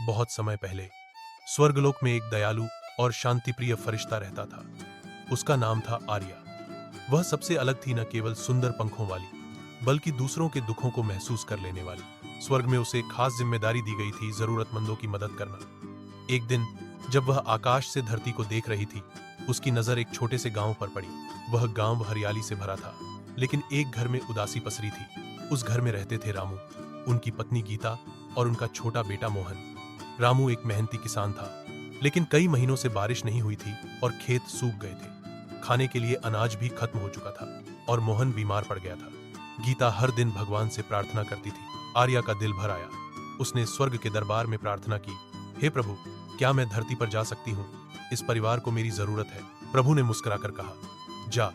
बहुत समय पहले स्वर्गलोक में एक दयालु और शांतिप्रिय फरिश्ता रहता था। उसका नाम था आर्या। वह सबसे अलग थी, न केवल सुंदर पंखों वाली बल्कि दूसरों के दुखों को महसूस कर लेने वाली। स्वर्ग में उसे एक खास जिम्मेदारी दी गई थी, जरूरतमंदों की मदद करना। एक दिन जब वह आकाश से धरती को देख रही थी, उसकी नजर एक छोटे से गांव पर पड़ी। वह गांव हरियाली से भरा था, लेकिन एक घर में उदासी पसरी थी। उस घर में रहते थे रामू, उनकी पत्नी गीता और उनका छोटा बेटा मोहन। रामू एक मेहनती किसान था, लेकिन कई महीनों से बारिश नहीं हुई थी और खेत सूख गए थे। खाने के लिए अनाज भी खत्म हो चुका था और मोहन बीमार पड़ गया था। गीता हर दिन भगवान से प्रार्थना करती थी। आर्या का दिल भर आया। उसने स्वर्ग के दरबार में प्रार्थना की, हे प्रभु, क्या मैं धरती पर जा सकती हूँ? इस परिवार को मेरी जरूरत है। प्रभु ने मुस्कुराकर कहा, जा,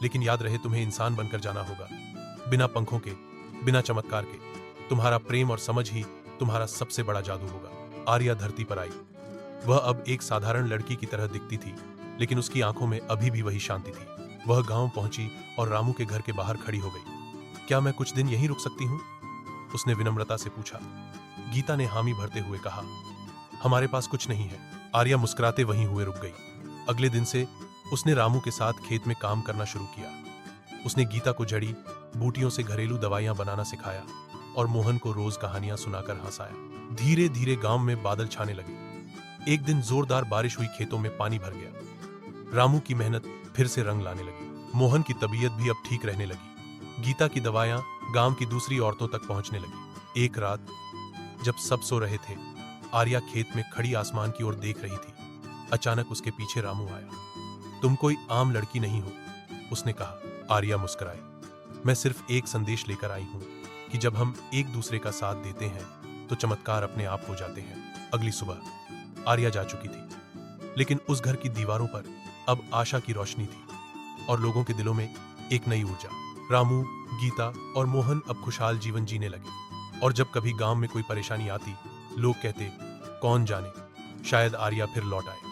लेकिन याद रहे तुम्हें इंसान बनकर जाना होगा, बिना पंखों के, बिना चमत्कार के। तुम्हारा प्रेम और समझ ही तुम्हारा सबसे बड़ा जादू होगा। आर्या धरती पर आई। वह अब एक साधारण लड़की की तरह दिखती थी, लेकिन उसकी आंखों में अभी भी वही शांति थी। वह गांव पहुंची और रामू के घर के बाहर खड़ी हो गई। क्या मैं कुछ दिन यहीं रुक सकती हूँ? उसने विनम्रता से पूछा। गीता ने हामी भरते हुए कहा, हमारे पास कुछ नहीं है। आर्या मुस्कुराते वहीं हुए रुक गई। अगले दिन से उसने रामू के साथ खेत में काम करना शुरू किया। उसने गीता को जड़ी बूटियों से घरेलू दवाइयां बनाना सिखाया और मोहन को रोज कहानियां सुनाकर हंसाया। धीरे धीरे गांव में बादल छाने लगे। एक दिन जोरदार बारिश हुई, खेतों में पानी भर गया। रामू की मेहनत फिर से रंग लाने लगी। मोहन की तबीयत भी अब ठीक रहने लगी। गीता की दवाइयां गांव की दूसरी औरतों तक पहुंचने लगी। एक रात जब सब सो रहे थे, आर्या खेत में खड़ी आसमान की ओर देख रही थी। अचानक उसके पीछे रामू आया। तुम कोई आम लड़की नहीं हो, उसने कहा। आर्या मुस्कुराई। मैं सिर्फ एक संदेश लेकर आई हूं कि जब हम एक दूसरे का साथ देते हैं तो चमत्कार अपने आप हो जाते हैं। अगली सुबह आर्या जा चुकी थी, लेकिन उस घर की दीवारों पर अब आशा की रोशनी थी और लोगों के दिलों में एक नई ऊर्जा। रामू, गीता और मोहन अब खुशहाल जीवन जीने लगे। और जब कभी गांव में कोई परेशानी आती, लोग कहते, कौन जाने, शायद आर्या फिर लौट आए।